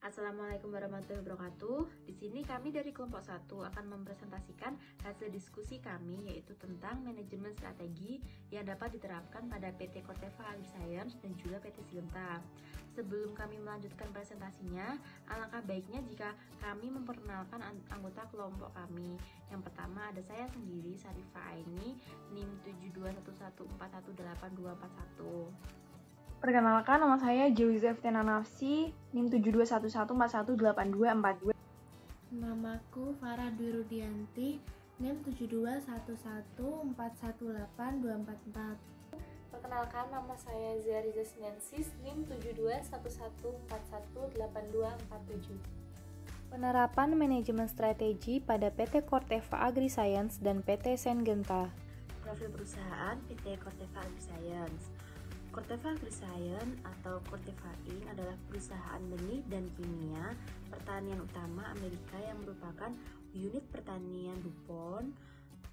Assalamualaikum warahmatullahi wabarakatuh. Di sini kami dari kelompok 1 akan mempresentasikan hasil diskusi kami, yaitu tentang manajemen strategi yang dapat diterapkan pada PT Corteva AgriScience dan juga PT Syngenta. Sebelum kami melanjutkan presentasinya, alangkah baiknya jika kami memperkenalkan anggota kelompok kami. Yang pertama ada saya sendiri, Sarifah Aini, NIM 7211418241. Perkenalkan, nama saya Joseph Tenanafsi, NIM 7211418242. Namaku Farah Dwi Rudianti, NIM 7211418244. Perkenalkan, nama saya Zariza Sinensis, NIM 7211418247. Penerapan manajemen strategi pada PT Corteva AgriScience dan PT Syngenta. Profil perusahaan PT Corteva AgriScience. Corteva AgriScience atau Corteva Inc. adalah perusahaan benih dan kimia pertanian utama Amerika yang merupakan unit pertanian DuPont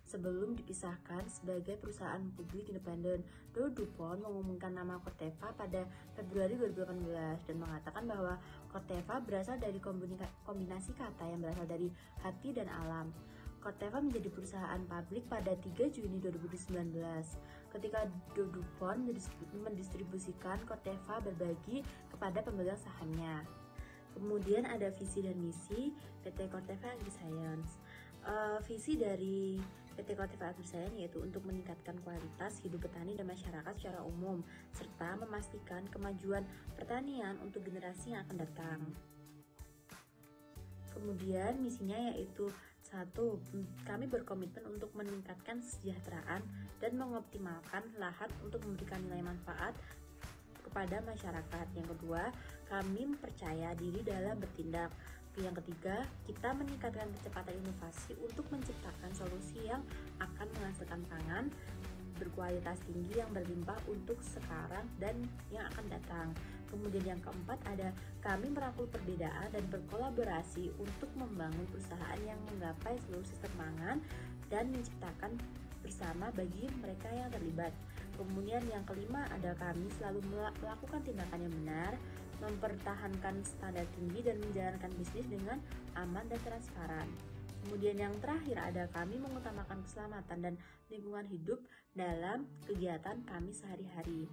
sebelum dipisahkan sebagai perusahaan publik independen. DuPont mengumumkan nama Corteva pada Februari 2018 dan mengatakan bahwa Corteva berasal dari kombinasi kata yang berasal dari hati dan alam. Corteva menjadi perusahaan publik pada 3 Juni 2019 ketika DuPont mendistribusikan Corteva berbagi kepada pemegang sahamnya. Kemudian ada visi dan misi PT Corteva AgriScience. Visi dari PT Corteva AgriScience yaitu untuk meningkatkan kualitas hidup petani dan masyarakat secara umum serta memastikan kemajuan pertanian untuk generasi yang akan datang. Kemudian misinya yaitu 1. Kami berkomitmen untuk meningkatkan kesejahteraan dan mengoptimalkan lahan untuk memberikan nilai manfaat kepada masyarakat. Yang kedua, kami mempercaya diri dalam bertindak. Yang ketiga, kita meningkatkan kecepatan inovasi untuk menciptakan solusi yang akan menghasilkan pangan berkualitas tinggi yang berlimpah untuk sekarang dan yang akan datang. Kemudian yang keempat ada kami merangkul perbedaan dan berkolaborasi untuk membangun perusahaan yang menggapai seluruh sistem pangan dan menciptakan bersama bagi mereka yang terlibat. Kemudian yang kelima ada kami selalu melakukan tindakan yang benar, mempertahankan standar tinggi dan menjalankan bisnis dengan aman dan transparan. Kemudian yang terakhir ada kami mengutamakan keselamatan dan lingkungan hidup dalam kegiatan kami sehari-hari.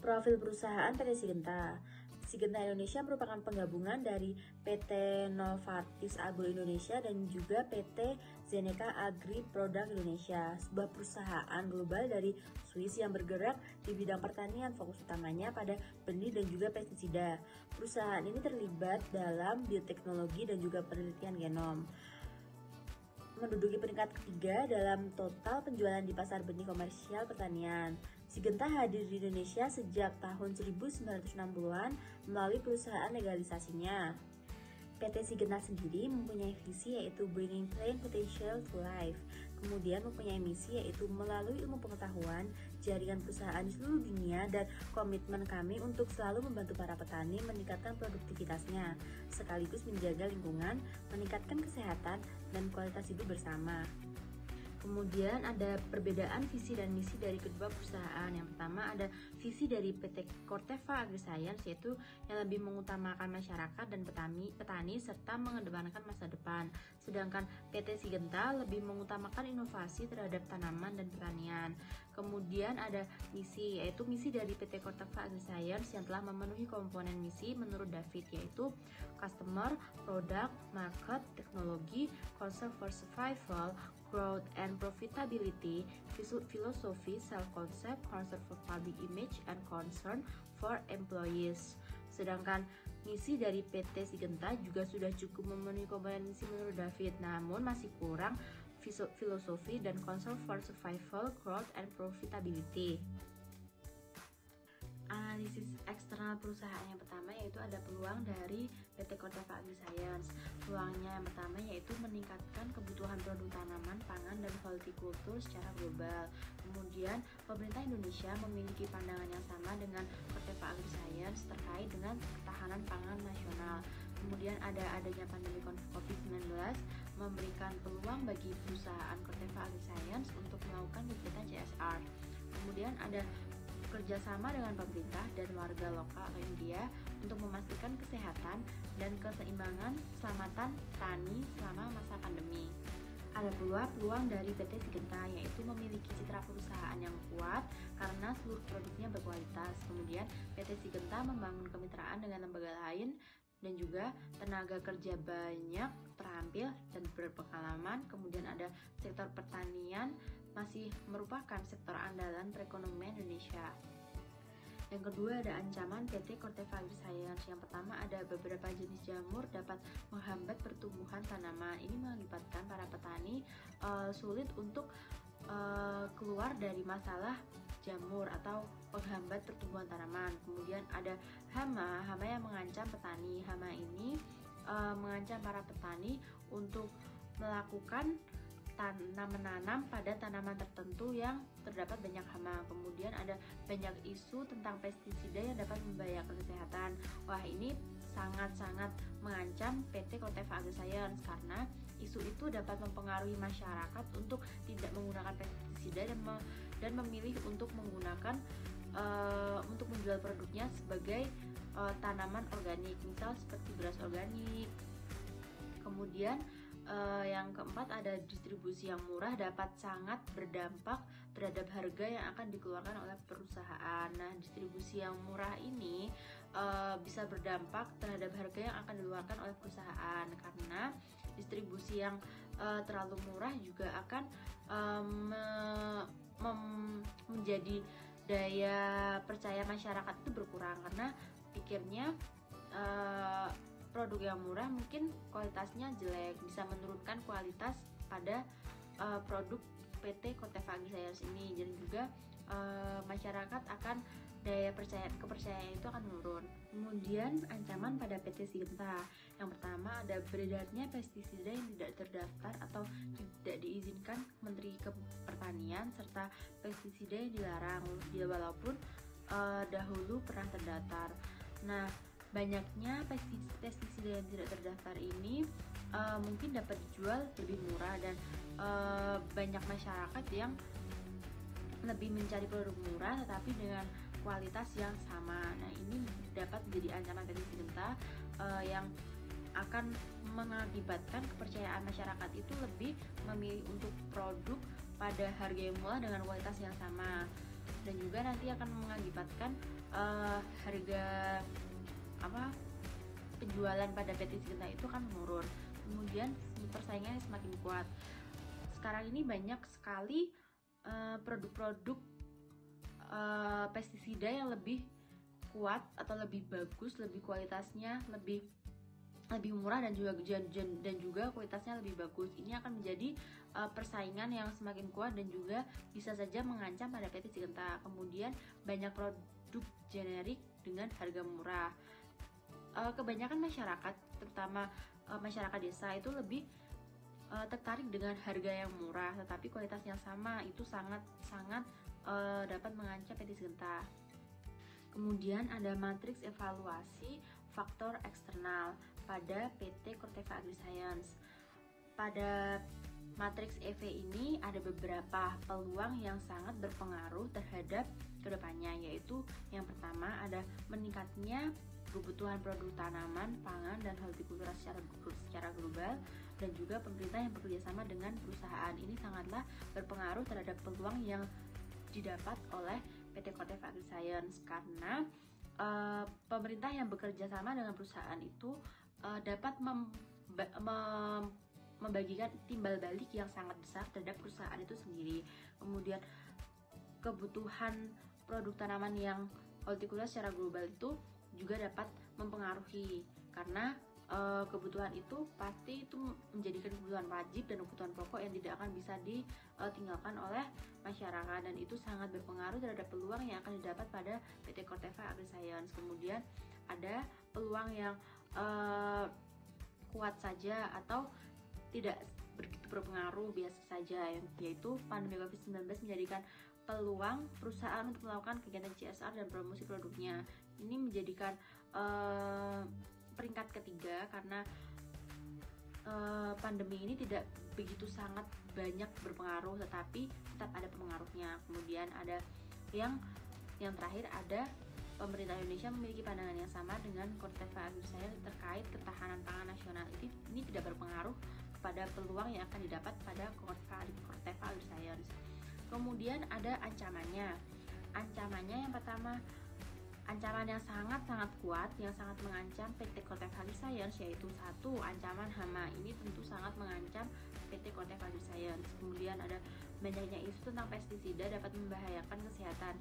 Profil perusahaan PT Syngenta. Syngenta Indonesia merupakan penggabungan dari PT Novartis Agro Indonesia dan juga PT Zeneca Agri Product Indonesia, sebuah perusahaan global dari Swiss yang bergerak di bidang pertanian, fokus utamanya pada benih dan juga pestisida. Perusahaan ini terlibat dalam bioteknologi dan juga penelitian genom. Menduduki peringkat ketiga dalam total penjualan di pasar benih komersial pertanian. Syngenta hadir di Indonesia sejak tahun 1960-an melalui perusahaan legalisasinya. PT Syngenta sendiri mempunyai visi yaitu Bringing Plant Potential to Life. Kemudian mempunyai misi yaitu melalui ilmu pengetahuan, jaringan perusahaan di seluruh dunia dan komitmen kami untuk selalu membantu para petani meningkatkan produktivitasnya, sekaligus menjaga lingkungan, meningkatkan kesehatan dan kualitas hidup bersama. Kemudian ada perbedaan visi dan misi dari kedua perusahaan. Yang pertama ada visi dari PT Corteva AgriScience yaitu yang lebih mengutamakan masyarakat dan petani serta mengedepankan masa depan. Sedangkan PT Syngenta lebih mengutamakan inovasi terhadap tanaman dan pertanian. Kemudian ada misi yaitu misi dari PT Corteva AgriScience yang telah memenuhi komponen misi menurut David yaitu customer, product, market, teknologi, concern for survival, growth and profitability, philosophy, self-concept, concern for public image, and concern for employees. Sedangkan misi dari PT Syngenta juga sudah cukup memenuhi komponen misi menurut David, namun masih kurang filosofi dan concern for survival, growth, and profitability. Analisis eksternal perusahaan yang pertama yaitu ada peluang dari PT Corteva AgriScience. Peluangnya yang pertama yaitu meningkatkan kebutuhan produk tanaman, pangan, dan hortikultur secara global. Kemudian pemerintah Indonesia memiliki pandangan yang sama dengan Corteva AgriScience terkait dengan ketahanan pangan nasional. Kemudian adanya pandemi COVID-19 memberikan peluang bagi perusahaan Corteva AgriScience untuk melakukan kegiatan CSR. Kemudian ada kerjasama dengan pemerintah dan warga lokal atau India untuk memastikan kesehatan dan keseimbangan keselamatan petani selama masa pandemi. Ada pula peluang dari PT Sigenta, yaitu memiliki citra perusahaan yang kuat karena seluruh produknya berkualitas. Kemudian PT Sigenta membangun kemitraan dengan lembaga lain dan juga tenaga kerja banyak, terampil dan berpengalaman. Kemudian ada sektor pertanian, masih merupakan sektor andalan perekonomian Indonesia. Yang kedua ada ancaman PT Corteva AgriScience. Yang pertama ada beberapa jenis jamur dapat menghambat pertumbuhan tanaman. Ini mengakibatkan para petani sulit untuk keluar dari masalah jamur atau penghambat pertumbuhan tanaman. Kemudian ada hama yang mengancam petani. Hama ini mengancam para petani untuk melakukan menanam pada tanaman tertentu yang terdapat banyak hama. Kemudian ada banyak isu tentang pestisida yang dapat membahayakan kesehatan. Wah, ini sangat-sangat mengancam PT Corteva AgriScience karena isu itu dapat mempengaruhi masyarakat untuk tidak menggunakan pestisida dan memilih untuk menggunakan untuk menjual produknya sebagai tanaman organik, misal seperti beras organik. Kemudian yang keempat ada distribusi yang murah dapat sangat berdampak terhadap harga yang akan dikeluarkan oleh perusahaan. Nah, distribusi yang murah ini bisa berdampak terhadap harga yang akan dikeluarkan oleh perusahaan karena distribusi yang terlalu murah juga akan menjadi daya percaya masyarakat itu berkurang karena pikirnya produk yang murah mungkin kualitasnya jelek, bisa menurunkan kualitas pada produk PT Corteva AgriScience ini, dan juga masyarakat akan kepercayaan itu akan menurun. Kemudian ancaman pada PT Sigenta. Yang pertama ada beredarnya pestisida yang tidak terdaftar atau tidak diizinkan Menteri Pertanian serta pestisida yang dilarang walaupun dahulu pernah terdaftar. Nah, banyaknya pestisida yang tidak terdaftar ini mungkin dapat dijual lebih murah dan banyak masyarakat yang lebih mencari produk murah tetapi dengan kualitas yang sama. Nah, ini dapat menjadi ancaman PT Sigenta yang akan mengakibatkan kepercayaan masyarakat itu lebih memilih untuk produk pada harga yang murah dengan kualitas yang sama, dan juga nanti akan mengakibatkan harga penjualan pada PT Sigenta itu kan menurun. Kemudian persaingannya semakin kuat. Sekarang ini banyak sekali produk-produk pestisida yang lebih kuat atau lebih bagus, lebih kualitasnya lebih murah dan juga kualitasnya lebih bagus. Ini akan menjadi persaingan yang semakin kuat dan juga bisa saja mengancam pada PT Sigenta. Kemudian banyak produk generik dengan harga murah. Kebanyakan masyarakat, terutama masyarakat desa itu lebih tertarik dengan harga yang murah tetapi kualitas yang sama. Itu sangat dapat mengancam PT Sigenta. Kemudian ada matriks evaluasi faktor eksternal pada PT Corteva AgriScience. Pada matriks EV ini ada beberapa peluang yang sangat berpengaruh terhadap kedepannya, yaitu yang pertama ada meningkatnya kebutuhan produk tanaman, pangan, dan hortikultura secara global, dan juga pemerintah yang bekerjasama dengan perusahaan. Ini sangatlah berpengaruh terhadap peluang yang didapat oleh PT Corteva AgriScience karena pemerintah yang bekerja sama dengan perusahaan itu dapat membagikan timbal balik yang sangat besar terhadap perusahaan itu sendiri. Kemudian kebutuhan produk tanaman yang hortikultura secara global itu juga dapat mempengaruhi karena kebutuhan itu pasti itu menjadikan kebutuhan wajib dan kebutuhan pokok yang tidak akan bisa ditinggalkan oleh masyarakat, dan itu sangat berpengaruh terhadap peluang yang akan didapat pada PT Corteva AgriScience. Kemudian ada peluang yang kuat saja atau tidak begitu berpengaruh biasa saja, yaitu pandemi COVID-19 menjadikan peluang perusahaan untuk melakukan kegiatan CSR dan promosi produknya. Ini menjadikan peringkat ketiga karena pandemi ini tidak begitu sangat banyak berpengaruh tetapi tetap ada pengaruhnya. Kemudian ada yang terakhir ada pemerintah Indonesia memiliki pandangan yang sama dengan Korteva AgriScience terkait ketahanan pangan nasional. Ini tidak berpengaruh pada peluang yang akan didapat pada Korteva AgriScience. Kemudian ada ancamannya. Ancamannya yang pertama, ancaman yang sangat kuat, yang sangat mengancam PT Korteva AgriScience, yaitu satu, ancaman hama. Ini tentu sangat mengancam PT Korteva AgriScience. Kemudian ada banyaknya isu tentang pestisida dapat membahayakan kesehatan.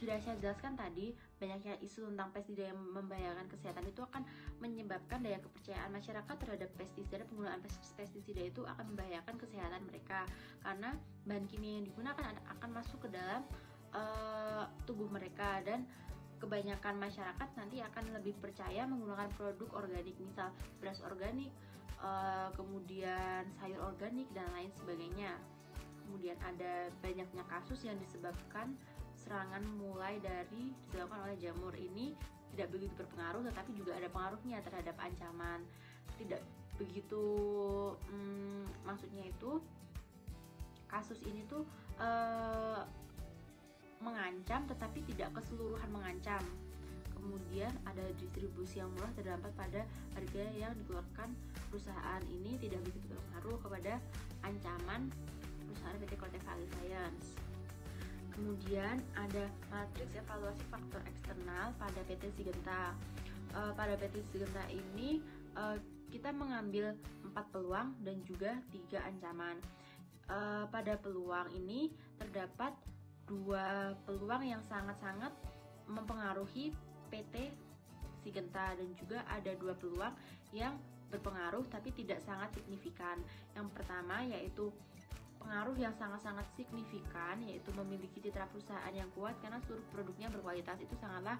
Sudah saya jelaskan tadi, banyaknya isu tentang pestisida yang membahayakan kesehatan itu akan menyebabkan daya kepercayaan masyarakat terhadap pestisida. Penggunaan pestisida itu akan membahayakan kesehatan mereka, karena bahan kimia yang digunakan akan masuk ke dalam tubuh mereka, dan kebanyakan masyarakat nanti akan lebih percaya menggunakan produk organik, misal beras organik, kemudian sayur organik, dan lain sebagainya. Kemudian ada banyaknya kasus yang disebabkan serangan mulai dari disebabkan oleh jamur. Ini tidak begitu berpengaruh, tetapi juga ada pengaruhnya terhadap ancaman. Tidak begitu, maksudnya itu kasus ini tuh mengancam tetapi tidak keseluruhan mengancam. Kemudian ada distribusi yang murah terdapat pada harga yang dikeluarkan perusahaan. Ini tidak begitu berpengaruh kepada ancaman perusahaan PT Korteva AgriScience. Kemudian ada matriks evaluasi faktor eksternal pada PT Syngenta. Pada PT Syngenta ini kita mengambil 4 peluang dan juga 3 ancaman. Pada peluang ini terdapat 2 peluang yang sangat-sangat mempengaruhi PT Syngenta, dan juga ada 2 peluang yang berpengaruh tapi tidak sangat signifikan. Yang pertama yaitu pengaruh yang sangat-sangat signifikan, yaitu memiliki citra perusahaan yang kuat karena seluruh produknya berkualitas. Itu sangatlah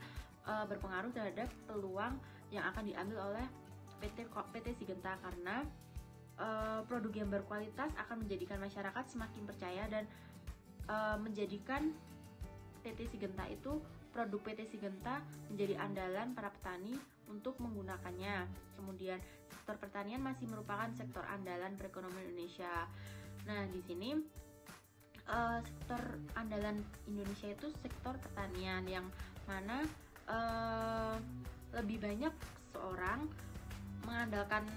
berpengaruh terhadap peluang yang akan diambil oleh PT Syngenta, karena produk yang berkualitas akan menjadikan masyarakat semakin percaya dan menjadikan PT Syngenta itu, produk PT Syngenta menjadi andalan para petani untuk menggunakannya. Kemudian sektor pertanian masih merupakan sektor andalan perekonomian Indonesia. Nah, di sini sektor andalan Indonesia itu sektor pertanian, yang mana lebih banyak seorang mengandalkan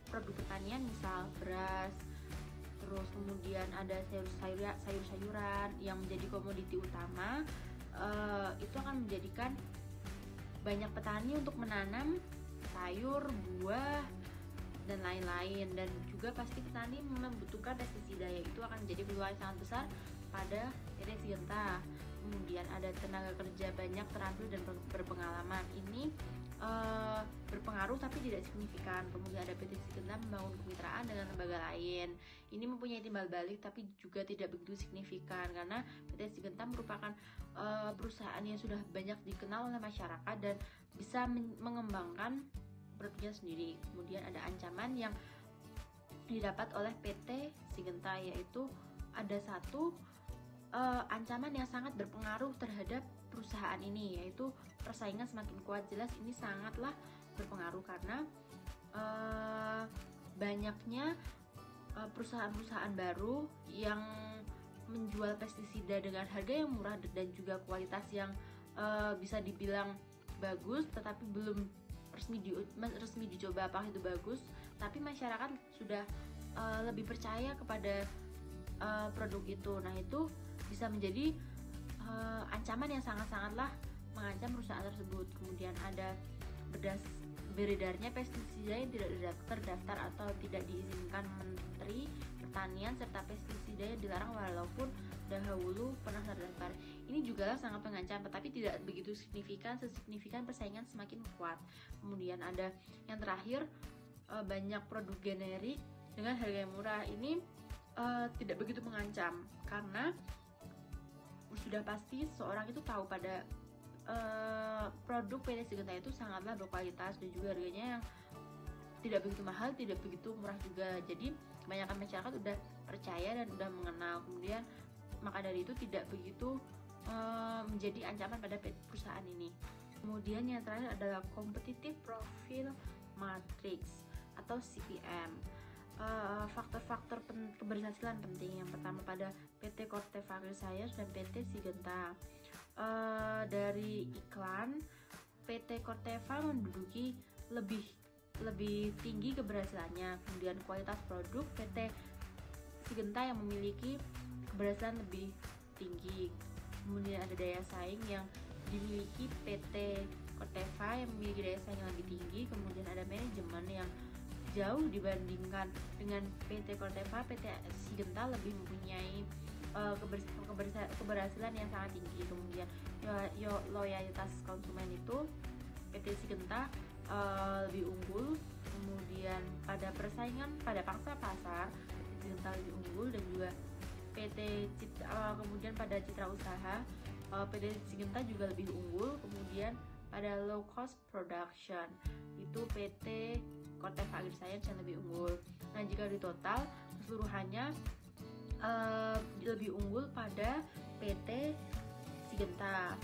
produk pertanian, misal beras, terus kemudian ada sayur-sayuran yang menjadi komoditi utama. Itu akan menjadikan banyak petani untuk menanam sayur, buah, dan lain-lain, dan juga pasti petani membutuhkan pestisida, yaitu akan menjadi peluang yang sangat besar pada PT Syngenta. Kemudian ada tenaga kerja banyak, terampil, dan berpengalaman. Ini berpengaruh tapi tidak signifikan. Kemudian ada PT Syngenta membangun kemitraan dengan lembaga lain. Ini mempunyai timbal balik tapi juga tidak begitu signifikan, karena PT Syngenta merupakan perusahaan yang sudah banyak dikenal oleh masyarakat dan bisa mengembangkan produknya sendiri. Kemudian ada ancaman yang didapat oleh PT Syngenta, yaitu ada satu ancaman yang sangat berpengaruh terhadap perusahaan ini, yaitu persaingan semakin kuat. Jelas ini sangatlah berpengaruh karena banyaknya perusahaan-perusahaan baru yang menjual pestisida dengan harga yang murah dan juga kualitas yang bisa dibilang bagus, tetapi belum resmi dicoba apakah itu bagus, tapi masyarakat sudah lebih percaya kepada produk itu. Nah, itu bisa menjadi ancaman yang sangatlah mengancam perusahaan tersebut. Kemudian ada beredarnya pestisida yang tidak terdaftar atau tidak diizinkan Menteri Pertanian, serta pestisida yang dilarang walaupun dahulu pernah terdaftar. Ini juga sangat mengancam, tetapi tidak begitu sesignifikan persaingan semakin kuat. Kemudian ada yang terakhir, banyak produk generik dengan harga yang murah. Ini tidak begitu mengancam, karena sudah pasti seorang itu tahu pada produk PT Syngenta itu sangatlah berkualitas dan juga harganya yang tidak begitu mahal, tidak begitu murah juga. Jadi kebanyakan masyarakat udah percaya dan udah mengenal. Kemudian maka dari itu tidak begitu menjadi ancaman pada perusahaan ini. Kemudian yang terakhir adalah Competitive Profile Matrix atau CPM. Faktor-faktor keberhasilan penting yang pertama pada PT Korteva AgriScience dan PT Syngenta. dari iklan, PT Corteva menduduki lebih tinggi keberhasilannya. Kemudian kualitas produk, PT Syngenta yang memiliki keberhasilan lebih tinggi. Kemudian ada daya saing yang dimiliki PT Corteva yang memiliki daya saing yang lebih tinggi. Kemudian ada manajemen yang jauh dibandingkan dengan PT Corteva. PT Syngenta lebih mempunyai keberhasilan yang sangat tinggi. Kemudian loyalitas konsumen itu PT Syngenta lebih unggul. Kemudian pada persaingan pada pangsa pasar PT Syngenta lebih unggul, dan juga kemudian pada citra usaha PT Syngenta juga lebih unggul. Kemudian pada low cost production itu PT Corteva AgriScience yang lebih unggul. Nah, jika di total keseluruhannya lebih unggul pada PT Syngenta.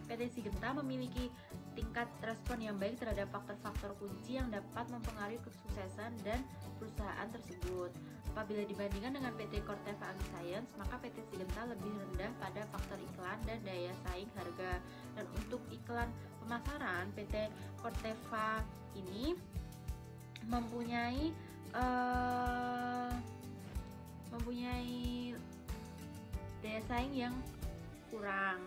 PT Syngenta memiliki tingkat respon yang baik terhadap faktor-faktor kunci yang dapat mempengaruhi kesuksesan dan perusahaan tersebut. Apabila dibandingkan dengan PT Corteva AgriScience, maka PT Syngenta lebih rendah pada faktor iklan dan daya saing harga. Dan untuk iklan pemasaran, PT Corteva ini mempunyai daya saing yang kurang.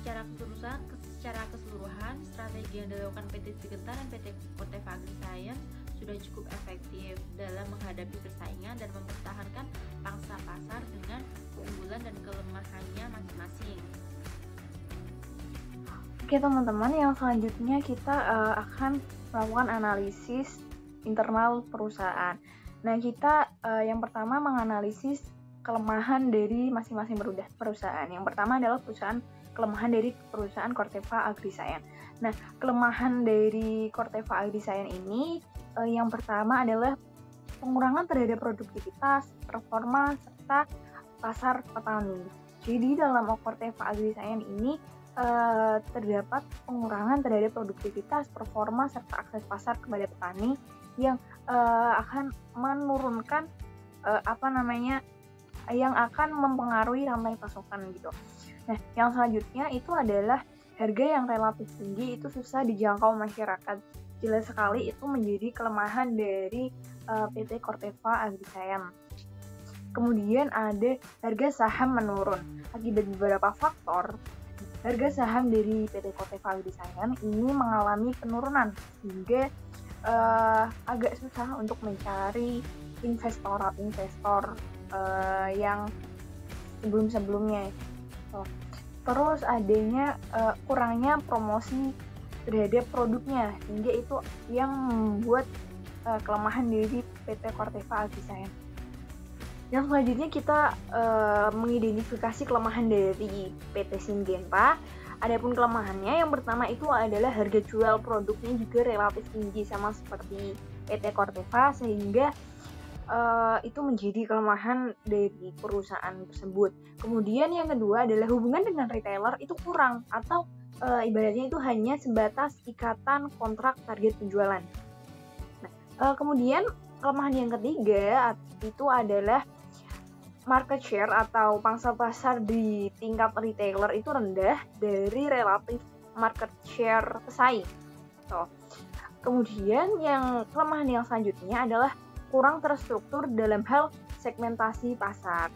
Secara keseluruhan, strategi yang dilakukan PT Syngenta dan PT Corteva AgriScience sudah cukup efektif dalam menghadapi persaingan dan mempertahankan pangsa pasar dengan keunggulan dan kelemahannya masing-masing. Oke teman-teman, yang selanjutnya kita akan melakukan analisis internal perusahaan. Nah, kita yang pertama menganalisis kelemahan dari masing-masing perusahaan. Yang pertama adalah kelemahan dari perusahaan Corteva AgriScience. Nah, kelemahan dari Corteva AgriScience ini yang pertama adalah pengurangan terhadap produktivitas, performa, serta pasar petani. Jadi dalam Corteva AgriScience ini terdapat pengurangan terhadap produktivitas, performa, serta akses pasar kepada petani yang akan menurunkan yang akan mempengaruhi rantai pasokan gitu. Nah, yang selanjutnya itu adalah harga yang relatif tinggi itu susah dijangkau masyarakat. Jelas sekali itu menjadi kelemahan dari PT Corteva AgriScience. Kemudian ada harga saham menurun. Akibat beberapa faktor, harga saham dari PT Corteva AgriScience ini mengalami penurunan sehingga agak susah untuk mencari investor yang sebelum-sebelumnya. Terus adanya kurangnya promosi terhadap produknya, sehingga itu yang membuat kelemahan dari PT Corteva AgriScience. Yang selanjutnya kita mengidentifikasi kelemahan dari PT Syngenta. Adapun kelemahannya yang pertama itu adalah harga jual produknya juga relatif tinggi sama seperti PT Corteva, sehingga itu menjadi kelemahan dari perusahaan tersebut. Kemudian yang kedua adalah hubungan dengan retailer itu kurang, atau ibaratnya itu hanya sebatas ikatan kontrak target penjualan. Nah, kemudian kelemahan yang ketiga itu adalah market share atau pangsa pasar di tingkat retailer itu rendah dari relatif market share pesaing. Kemudian kelemahan yang selanjutnya adalah kurang terstruktur dalam hal segmentasi pasar.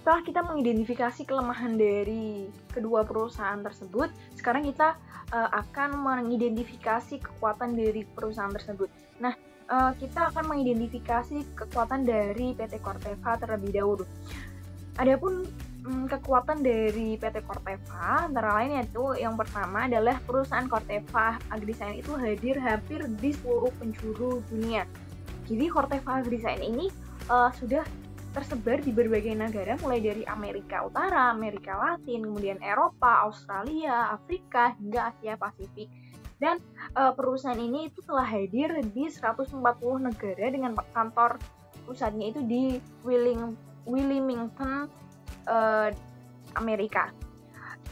Setelah kita mengidentifikasi kelemahan dari kedua perusahaan tersebut, sekarang kita akan mengidentifikasi kekuatan dari perusahaan tersebut. Nah, kita akan mengidentifikasi kekuatan dari PT Corteva terlebih dahulu. Adapun kekuatan dari PT Corteva antara lain yaitu yang pertama adalah perusahaan Corteva AgriScience itu hadir hampir di seluruh penjuru dunia. Jadi Corteva AgriScience ini sudah tersebar di berbagai negara, mulai dari Amerika Utara, Amerika Latin, kemudian Eropa, Australia, Afrika, hingga Asia Pasifik. Dan perusahaan ini itu telah hadir di 140 negara dengan kantor pusatnya itu di Wilmington, Amerika.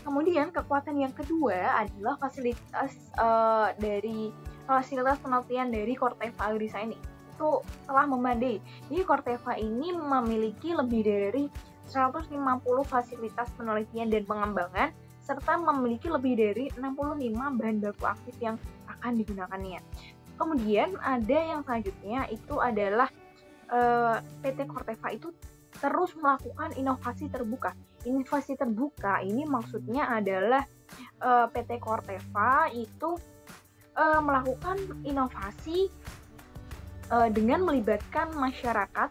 Kemudian kekuatan yang kedua adalah fasilitas penelitian dari Corteva AgriScience itu telah memadai. Jadi Corteva ini memiliki lebih dari 150 fasilitas penelitian dan pengembangan, serta memiliki lebih dari 65 bahan baku aktif yang akan digunakannya. Kemudian ada yang selanjutnya itu adalah PT Corteva itu terus melakukan inovasi terbuka. Inovasi terbuka ini maksudnya adalah PT Corteva itu melakukan inovasi dengan melibatkan masyarakat.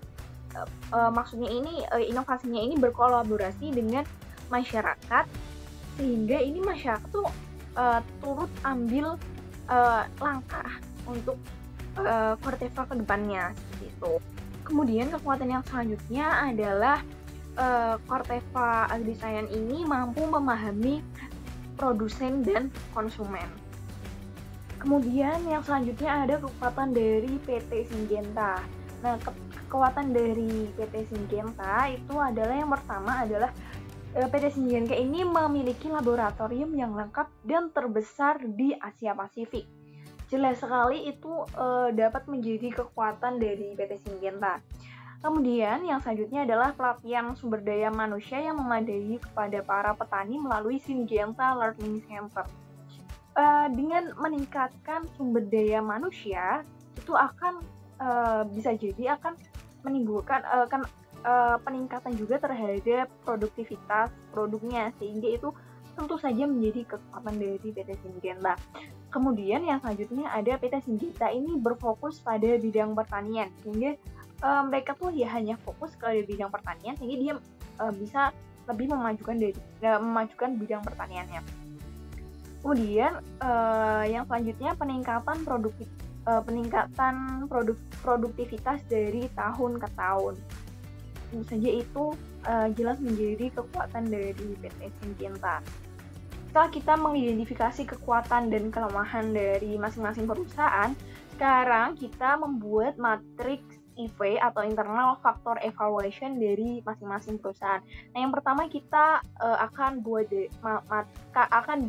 Maksudnya ini inovasinya ini berkolaborasi dengan masyarakat, sehingga ini masyarakat tuh turut ambil langkah untuk Corteva ke depannya seperti itu. Kemudian kekuatan yang selanjutnya adalah Corteva AgriScience ini mampu memahami produsen dan konsumen. Kemudian yang selanjutnya ada kekuatan dari PT Syngenta. Nah, kekuatan dari PT Syngenta itu adalah yang pertama adalah PT Syngenta ini memiliki laboratorium yang lengkap dan terbesar di Asia Pasifik. Jelas sekali itu dapat menjadi kekuatan dari PT Syngenta. Kemudian yang selanjutnya adalah pelatihan sumber daya manusia yang memadai kepada para petani melalui Syngenta Learning Center. Dengan meningkatkan sumber daya manusia, itu akan bisa jadi akan menimbulkan peningkatan juga terhadap produktivitas produknya, sehingga itu tentu saja menjadi kekuatan dari PT Syngenta. Kemudian yang selanjutnya ada PT Syngenta ini berfokus pada bidang pertanian, sehingga mereka tuh ya hanya fokus ke bidang pertanian, sehingga dia bisa lebih memajukan bidang pertaniannya. Kemudian yang selanjutnya peningkatan produktivitas dari tahun ke tahun. Tentu saja itu jelas menjadi kekuatan dari PT Syngenta. Setelah kita mengidentifikasi kekuatan dan kelemahan dari masing-masing perusahaan, sekarang kita membuat matriks IV atau internal factor evaluation dari masing-masing perusahaan. Nah, yang pertama kita akan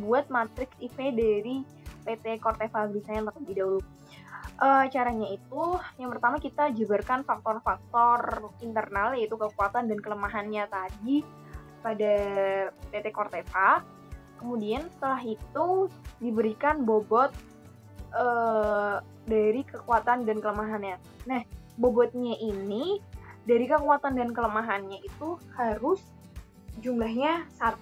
buat matriks IV dari PT Corteva AgriScience terlebih dahulu. Caranya itu, yang pertama kita jabarkan faktor-faktor internal, yaitu kekuatan dan kelemahannya tadi pada PT Corteva. Kemudian setelah itu diberikan bobot dari kekuatan dan kelemahannya. Nah, bobotnya ini dari kekuatan dan kelemahannya itu harus jumlahnya 1.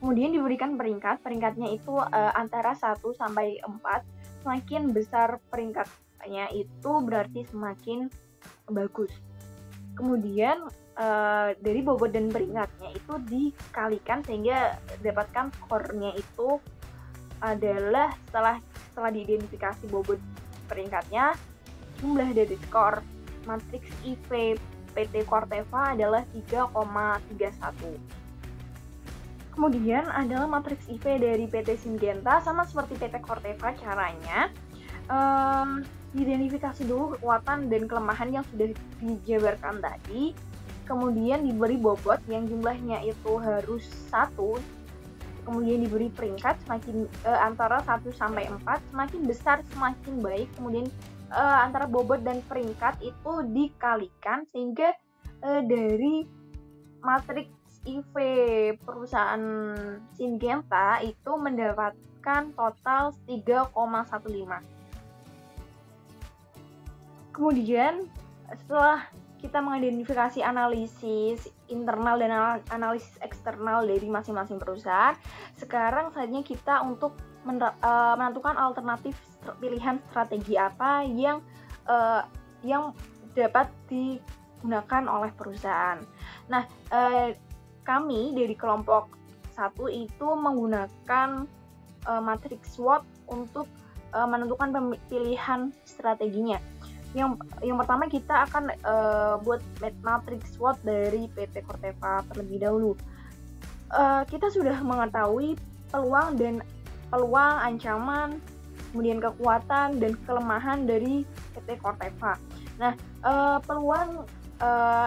Kemudian diberikan peringkatnya itu antara 1 sampai 4. Semakin besar peringkatnya itu berarti semakin bagus. Kemudian dari bobot dan peringkatnya itu dikalikan sehingga dapatkan skornya itu adalah setelah diidentifikasi bobot peringkatnya, jumlah dari skor matriks IV PT Corteva adalah 3,31. Kemudian adalah matriks IV dari PT Syngenta, sama seperti PT Corteva caranya. Diidentifikasi dulu kekuatan dan kelemahan yang sudah dijabarkan tadi, kemudian diberi bobot yang jumlahnya itu harus 1, kemudian diberi peringkat semakin antara 1 sampai 4, semakin besar semakin baik, kemudian antara bobot dan peringkat itu dikalikan sehingga dari matriks IV perusahaan Syngenta itu mendapatkan total 3,15. Kemudian setelah kita mengidentifikasi analisis internal dan analisis eksternal dari masing-masing perusahaan, sekarang saatnya kita untuk menentukan alternatif pilihan strategi apa yang dapat digunakan oleh perusahaan. Nah, kami dari kelompok 1 itu menggunakan matriks SWOT untuk menentukan pilihan strateginya. Yang pertama kita akan buat matriks SWOT dari PT Corteva terlebih dahulu. Kita sudah mengetahui peluang, ancaman, kemudian kekuatan dan kelemahan dari PT Corteva. Nah, peluang,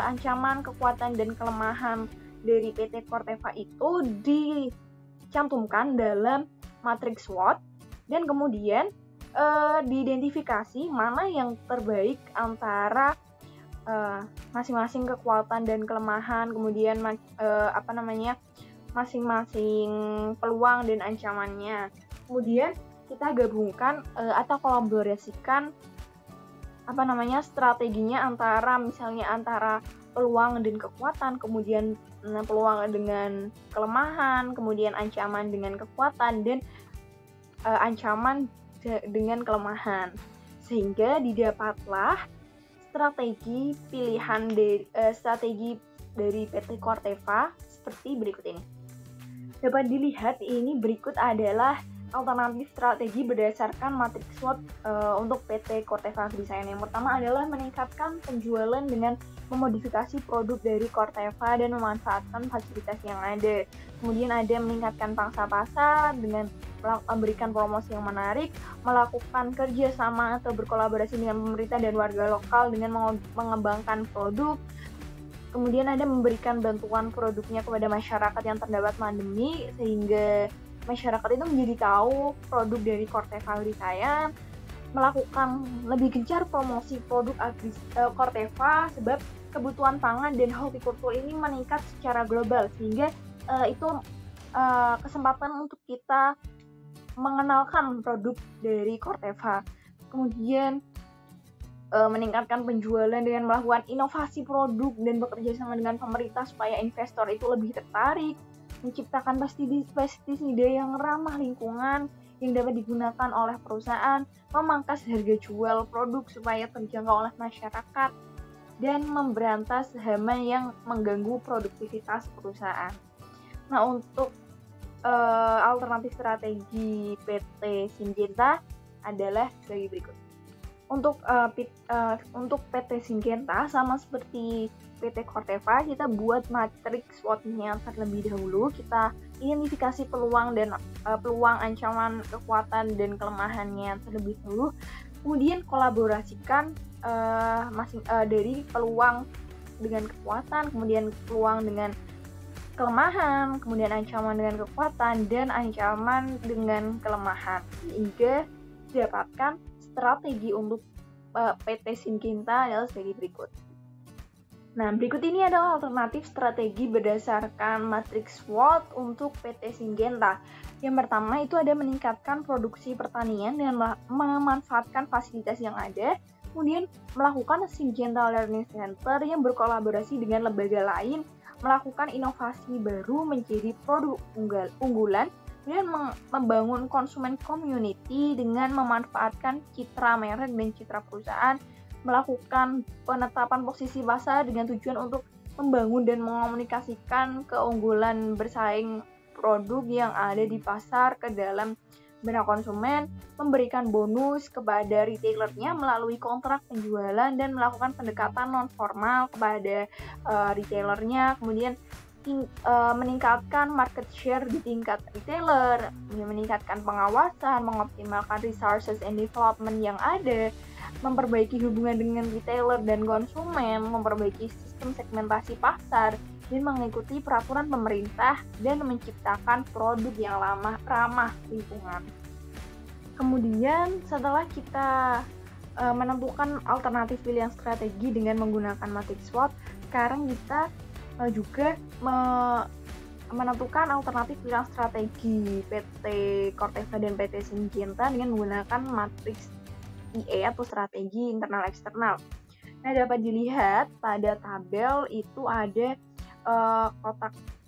ancaman, kekuatan dan kelemahan dari PT Corteva itu dicantumkan dalam matriks SWOT dan kemudian diidentifikasi mana yang terbaik antara masing-masing kekuatan dan kelemahan, kemudian masing-masing peluang dan ancamannya. Kemudian kita gabungkan atau kolaborasikan strateginya antara peluang dan kekuatan, kemudian peluang dengan kelemahan, kemudian ancaman dengan kekuatan, dan ancaman dengan kelemahan, sehingga didapatlah strategi dari PT Corteva seperti berikut ini. Dapat dilihat ini berikut adalah alternatif strategi berdasarkan matriks SWOT untuk PT Corteva AgriScience. Yang pertama adalah meningkatkan penjualan dengan memodifikasi produk dari Corteva dan memanfaatkan fasilitas yang ada. Kemudian ada meningkatkan pangsa pasar dengan memberikan promosi yang menarik, melakukan kerjasama atau berkolaborasi dengan pemerintah dan warga lokal dengan mengembangkan produk. Kemudian ada memberikan bantuan produknya kepada masyarakat yang terdapat pandemi, sehingga masyarakat itu menjadi tahu produk dari Corteva AgriScience, melakukan lebih gencar promosi produk Corteva sebab kebutuhan pangan dan hortikultur ini meningkat secara global, sehingga itu kesempatan untuk kita mengenalkan produk dari Corteva. Kemudian meningkatkan penjualan dengan melakukan inovasi produk dan bekerja sama dengan pemerintah supaya investor itu lebih tertarik, menciptakan pestisida yang ramah lingkungan yang dapat digunakan oleh perusahaan, memangkas harga jual produk supaya terjangkau oleh masyarakat, dan memberantas hama yang mengganggu produktivitas perusahaan. Nah, untuk alternatif strategi PT Syngenta adalah sebagai berikut. Untuk PT Syngenta sama seperti PT Corteva, kita buat matriks SWOT-nya terlebih dahulu. Kita identifikasi peluang, ancaman, kekuatan dan kelemahannya terlebih dahulu. Kemudian kolaborasikan dari peluang dengan kekuatan, kemudian peluang dengan kelemahan, kemudian ancaman dengan kekuatan, dan ancaman dengan kelemahan, sehingga didapatkan strategi untuk PT Syngenta adalah sebagai berikut. Nah, berikut ini adalah alternatif strategi berdasarkan matriks SWOT untuk PT Syngenta. Yang pertama itu ada meningkatkan produksi pertanian dengan memanfaatkan fasilitas yang ada, kemudian melakukan Syngenta Learning Center yang berkolaborasi dengan lembaga lain, melakukan inovasi baru menjadi produk unggulan, dan membangun konsumen community dengan memanfaatkan citra merek dan citra perusahaan, melakukan penetapan posisi pasar dengan tujuan untuk membangun dan mengomunikasikan keunggulan bersaing produk yang ada di pasar ke dalam benak konsumen, memberikan bonus kepada retailernya melalui kontrak penjualan dan melakukan pendekatan non formal kepada retailernya, kemudian meningkatkan market share di tingkat retailer, meningkatkan pengawasan, mengoptimalkan resources and development yang ada, memperbaiki hubungan dengan retailer dan konsumen, memperbaiki sistem segmentasi pasar, dan mengikuti peraturan pemerintah dan menciptakan produk yang ramah lingkungan. Kemudian setelah kita menentukan alternatif pilihan strategi dengan menggunakan matriks SWOT, sekarang kita juga menentukan alternatif pilihan strategi PT Corteva dan PT Syngenta dengan menggunakan matriks IE atau strategi internal eksternal. Nah, dapat dilihat pada tabel itu ada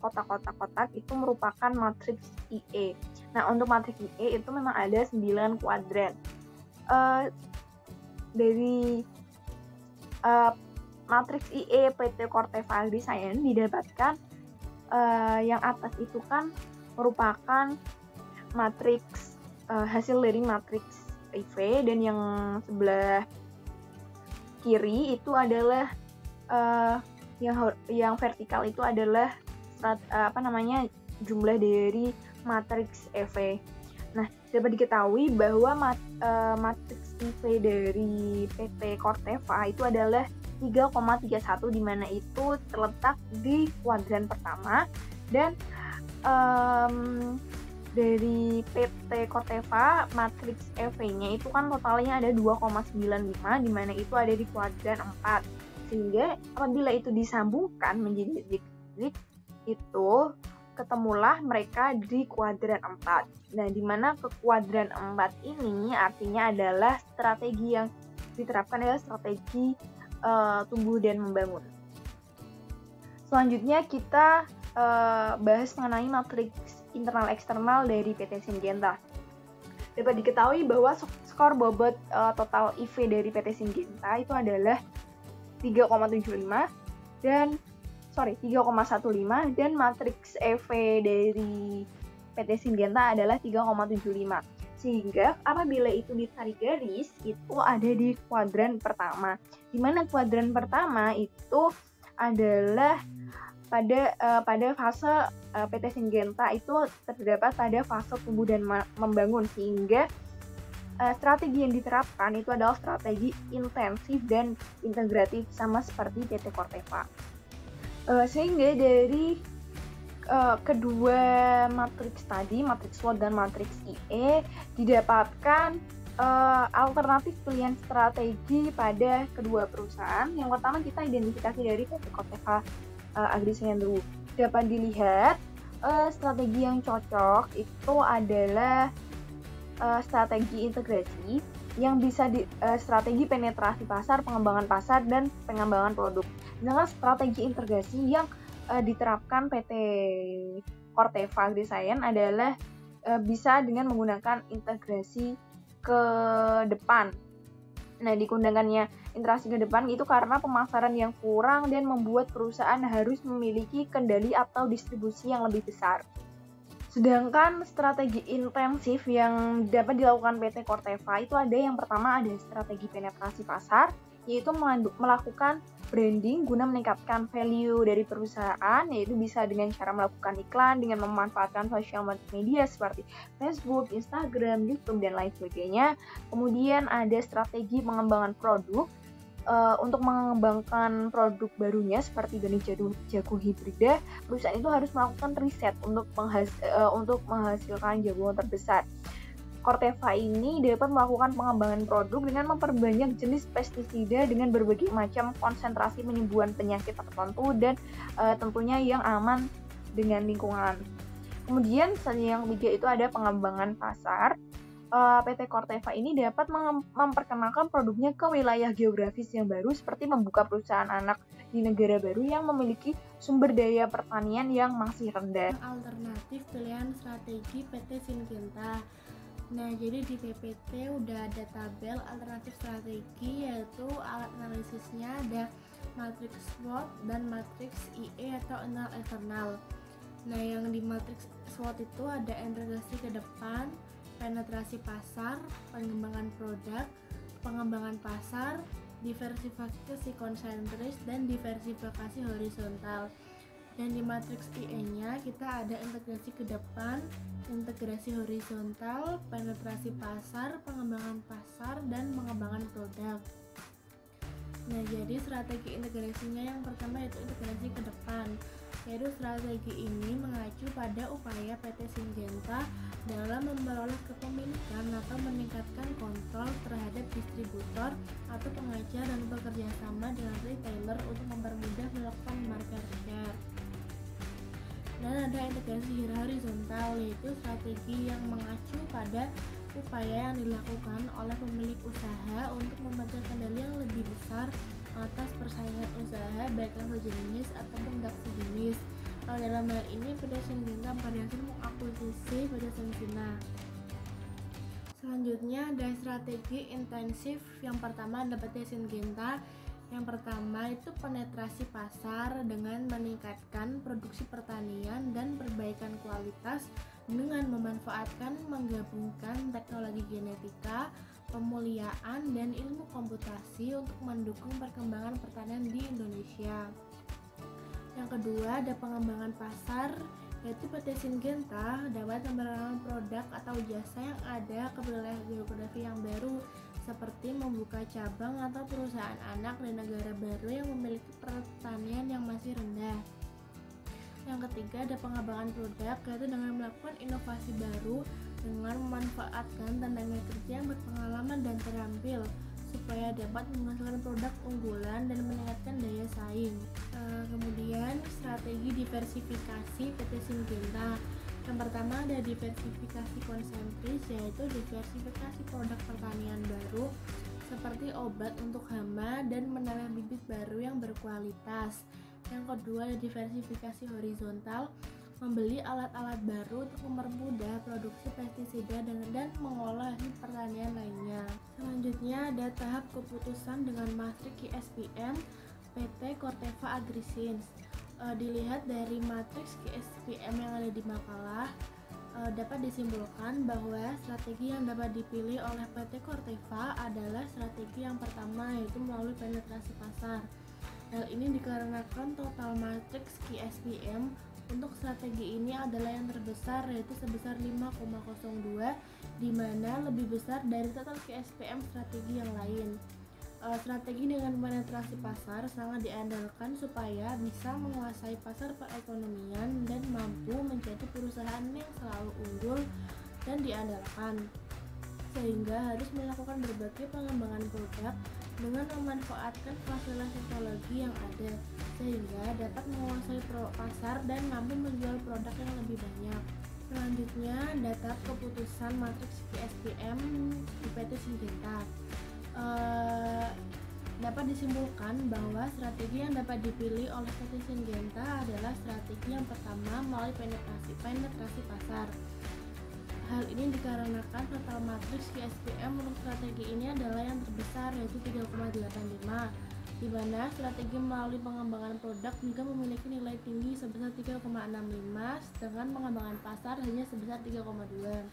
kotak-kotak itu merupakan matriks IE. Nah, untuk matriks IE itu memang ada 9 kuadran. Dari matriks IE PT Corteva AgriScience didapatkan yang atas itu kan merupakan matriks hasil dari matriks IV, dan yang sebelah kiri itu adalah yang vertikal itu adalah jumlah dari matriks EV. Nah, dapat diketahui bahwa matriks IV dari PT Corteva itu adalah 3,31, di mana itu terletak di kuadran pertama, dan dari PT Corteva matriks EV-nya itu kan totalnya ada 2,95, di mana itu ada di kuadran 4. Sehingga apabila itu disambungkan menjadi titik-titik, itu ketemulah mereka di kuadran 4. Nah, di mana ke kuadran 4 ini artinya adalah strategi yang diterapkan adalah strategi tumbuh dan membangun. Selanjutnya kita bahas mengenai matriks internal eksternal dari PT Syngenta. Dapat diketahui bahwa skor bobot total IV dari PT Syngenta itu adalah 3,15 dan 3,15 dan matriks EV dari PT Syngenta adalah 3,75. Sehingga apabila itu ditarik garis, itu ada di kuadran pertama. Di mana kuadran pertama itu adalah pada fase PT Syngenta itu terdapat pada fase tumbuh dan membangun, sehingga strategi yang diterapkan itu adalah strategi intensif dan integratif sama seperti PT Corteva. Sehingga dari kedua matriks tadi, matriks SWOT dan matriks IE, didapatkan alternatif pilihan strategi pada kedua perusahaan. Yang pertama kita identifikasi dari PT Corteva AgriScience dulu. Dapat dilihat strategi yang cocok itu adalah strategi integrasi yang bisa strategi penetrasi pasar, pengembangan pasar, dan pengembangan produk. Dengan strategi integrasi yang diterapkan PT Corteva AgriScience adalah bisa dengan menggunakan integrasi ke depan. Nah, dikundangkannya integrasi ke depan itu karena pemasaran yang kurang dan membuat perusahaan harus memiliki kendali atau distribusi yang lebih besar. Sedangkan strategi intensif yang dapat dilakukan PT Corteva itu ada yang pertama ada strategi penetrasi pasar, yaitu melakukan branding guna meningkatkan value dari perusahaan, yaitu bisa dengan cara melakukan iklan dengan memanfaatkan sosial media seperti Facebook, Instagram, YouTube, dan lain sebagainya. Kemudian ada strategi pengembangan produk untuk mengembangkan produk barunya seperti benih jagung hibrida. Perusahaan itu harus melakukan riset untuk menghasilkan jagung terbesar. Corteva ini dapat melakukan pengembangan produk dengan memperbanyak jenis pestisida dengan berbagai macam konsentrasi penyembuhan penyakit tertentu dan tentunya yang aman dengan lingkungan. Kemudian yang ketiga itu ada pengembangan pasar. PT Corteva ini dapat memperkenalkan produknya ke wilayah geografis yang baru seperti membuka perusahaan anak di negara baru yang memiliki sumber daya pertanian yang masih rendah. Alternatif pilihan strategi PT Syngenta. Nah, jadi di PPT udah ada tabel alternatif strategi, yaitu alat analisisnya ada matriks SWOT dan matriks IE atau internal eksternal. Nah, yang di matriks SWOT itu ada integrasi ke depan, penetrasi pasar, pengembangan produk, pengembangan pasar, diversifikasi konsentris, dan diversifikasi horizontal. Dan di matriks IE-nya kita ada integrasi ke depan, integrasi horizontal, penetrasi pasar, pengembangan pasar, dan pengembangan produk. Nah, jadi strategi integrasinya yang pertama yaitu integrasi ke depan, yaitu strategi ini mengacu pada upaya PT Syngenta dalam memperoleh kepemilikan atau meningkatkan kontrol terhadap distributor atau pengajar dan bekerja sama dengan retailer untuk mempermudah melakukan market share. Dan ada integrasi horizontal, yaitu strategi yang mengacu pada upaya yang dilakukan oleh pemilik usaha untuk membantu kendali yang lebih besar atas persaingan usaha baik yang sejenis ataupun tidak sejenis. Kalau dalam hal ini PT Syngenta berhasil mengakuisisi PT Syngenta. Selanjutnya ada strategi intensif. Yang pertama ada PT Syngenta. Yang pertama itu penetrasi pasar dengan meningkatkan produksi pertanian dan perbaikan kualitas dengan memanfaatkan menggabungkan teknologi genetika, pemuliaan, dan ilmu komputasi untuk mendukung perkembangan pertanian di Indonesia. Yang kedua ada pengembangan pasar, yaitu PT Syngenta dapat memperkenalkan produk atau jasa yang ada ke wilayah geografi yang baru, seperti membuka cabang atau perusahaan anak di negara baru yang memiliki pertanian yang masih rendah. Yang ketiga ada pengembangan produk, yaitu dengan melakukan inovasi baru dengan memanfaatkan tenaga kerja yang berpengalaman dan terampil supaya dapat menghasilkan produk unggulan dan meningkatkan daya saing. Kemudian strategi diversifikasi PT Syngenta. Yang pertama ada diversifikasi konsentris, yaitu diversifikasi produk pertanian baru seperti obat untuk hama dan menanam bibit baru yang berkualitas. Yang kedua ada diversifikasi horizontal, membeli alat-alat baru untuk mempermudah produksi pestisida dan mengolah hasil pertanian lainnya. Selanjutnya ada tahap keputusan dengan matriks QSPM PT Corteva AgriScience. Dilihat dari matriks QSPM yang ada di makalah, dapat disimpulkan bahwa strategi yang dapat dipilih oleh PT Corteva adalah strategi yang pertama, yaitu melalui penetrasi pasar. Hal ini dikarenakan total matriks QSPM untuk strategi ini adalah yang terbesar, yaitu sebesar 5,02, di mana lebih besar dari total QSPM strategi yang lain. Strategi dengan penetrasi pasar sangat diandalkan supaya bisa menguasai pasar perekonomian dan mampu menjadi perusahaan yang selalu unggul dan diandalkan, sehingga harus melakukan berbagai pengembangan produk dengan memanfaatkan fasilitas teknologi yang ada, sehingga dapat menguasai pasar dan mampu menjual produk yang lebih banyak. Selanjutnya, data keputusan matriks QSPM di PT Syngenta. Dapat disimpulkan bahwa strategi yang dapat dipilih oleh PT Syngenta adalah strategi yang pertama melalui penetrasi pasar. Hal ini dikarenakan total matriks QSPM untuk strategi ini adalah yang terbesar, yaitu 3,85, di mana strategi melalui pengembangan produk juga memiliki nilai tinggi sebesar 3,65, sedangkan pengembangan pasar hanya sebesar 3,2.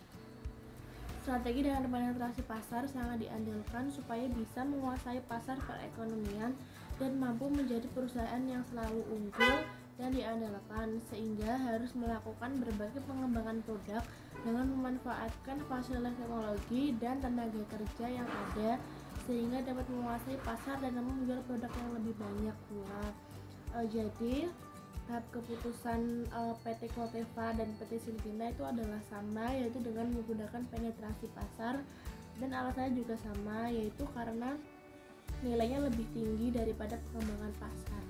Strategi dengan penetrasi pasar sangat diandalkan supaya bisa menguasai pasar perekonomian dan mampu menjadi perusahaan yang selalu unggul dan diandalkan, sehingga harus melakukan berbagai pengembangan produk dengan memanfaatkan fasilitas teknologi dan tenaga kerja yang ada, sehingga dapat menguasai pasar dan menjual produk yang lebih banyak pula. Jadi tahap keputusan PT Corteva dan PT Syngenta itu adalah sama, yaitu dengan menggunakan penetrasi pasar, dan alasannya juga sama, yaitu karena nilainya lebih tinggi daripada pengembangan pasar.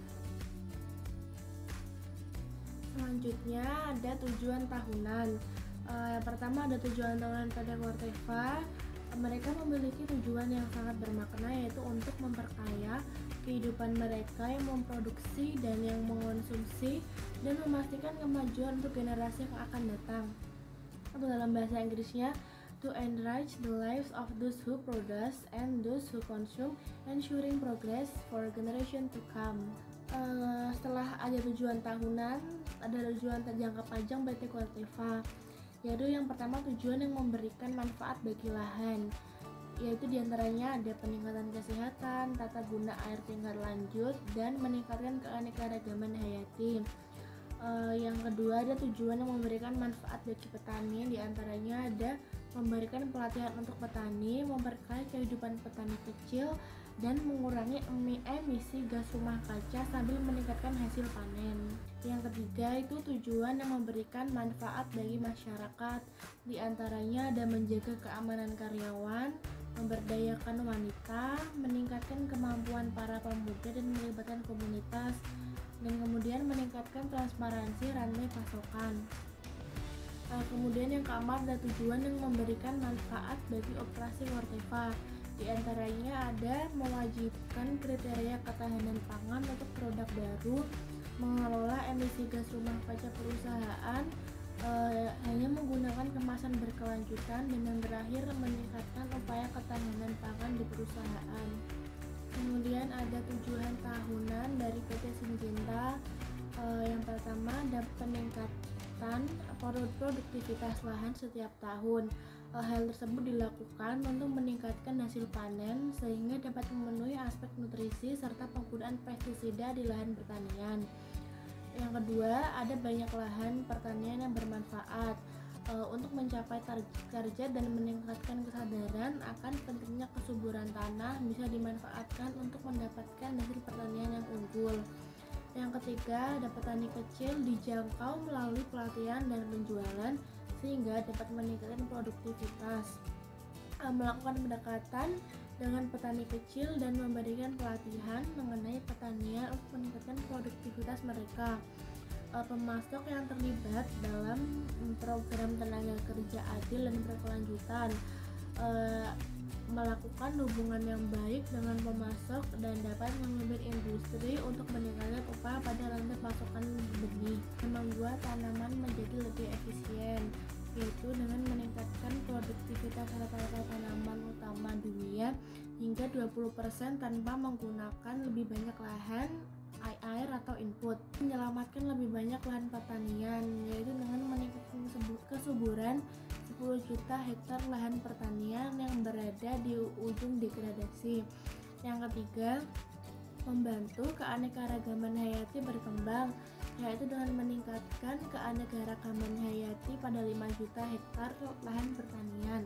Selanjutnya ada tujuan tahunan. Yang pertama ada tujuan tahunan PT Corteva. Mereka memiliki tujuan yang sangat bermakna, yaitu untuk memperkaya kehidupan mereka yang memproduksi dan yang mengonsumsi, dan memastikan kemajuan untuk generasi yang akan datang. Atau dalam bahasa Inggrisnya, to enrich the lives of those who produce and those who consume, ensuring progress for generation to come. Setelah ada tujuan tahunan, ada tujuan jangka panjang PT Corteva, yaitu yang pertama tujuan yang memberikan manfaat bagi lahan, yaitu diantaranya ada peningkatan kesehatan, tata guna air tingkat lanjut, dan meningkatkan keanekaragaman hayati. Yang kedua ada tujuan yang memberikan manfaat bagi petani, diantaranya ada memberikan pelatihan untuk petani, memperkaya kehidupan petani kecil, dan mengurangi emisi gas rumah kaca sambil meningkatkan hasil panen. Yang ketiga itu tujuan yang memberikan manfaat bagi masyarakat, diantaranya ada menjaga keamanan karyawan, memberdayakan wanita, meningkatkan kemampuan para pemuda dan melibatkan komunitas, dan kemudian meningkatkan transparansi rantai pasokan. Kemudian yang keempat ada tujuan yang memberikan manfaat bagi operasi Corteva, di antaranya ada mewajibkan kriteria ketahanan pangan untuk produk baru, mengelola emisi gas rumah kaca perusahaan hanya menggunakan kemasan berkelanjutan, dan yang terakhir meningkatkan upaya ketahanan pangan di perusahaan. Kemudian ada tujuan tahunan dari PT Syngenta. Yang pertama ada peningkatan produktivitas lahan setiap tahun. Hal tersebut dilakukan untuk meningkatkan hasil panen sehingga dapat memenuhi aspek nutrisi serta penggunaan pestisida di lahan pertanian. Yang kedua, ada banyak lahan pertanian yang bermanfaat. Untuk mencapai target dan meningkatkan kesadaran akan pentingnya kesuburan tanah bisa dimanfaatkan untuk mendapatkan hasil pertanian yang unggul. Yang ketiga, ada petani kecil dijangkau melalui pelatihan dan penjualan sehingga dapat meningkatkan produktivitas. Melakukan pendekatan dengan petani kecil dan memberikan pelatihan mengenai pertanian untuk meningkatkan produktivitas mereka. Pemasok yang terlibat dalam program tenaga kerja adil dan berkelanjutan melakukan hubungan yang baik dengan pemasok dan dapat memimpin industri untuk meningkatkan upah pada rantai pasokan benih dan membuat tanaman menjadi lebih efisien, yaitu dengan meningkatkan produktivitas rata-rata tanaman utama dunia hingga 20% tanpa menggunakan lebih banyak lahan, air atau input. Menyelamatkan lebih banyak lahan pertanian, yaitu dengan meningkatkan kesuburan 10 juta hektar lahan pertanian yang berada di ujung degradasi. Yang ketiga, membantu keanekaragaman hayati berkembang, yaitu dengan meningkatkan keanekaragaman hayati pada 5 juta hektar lahan pertanian.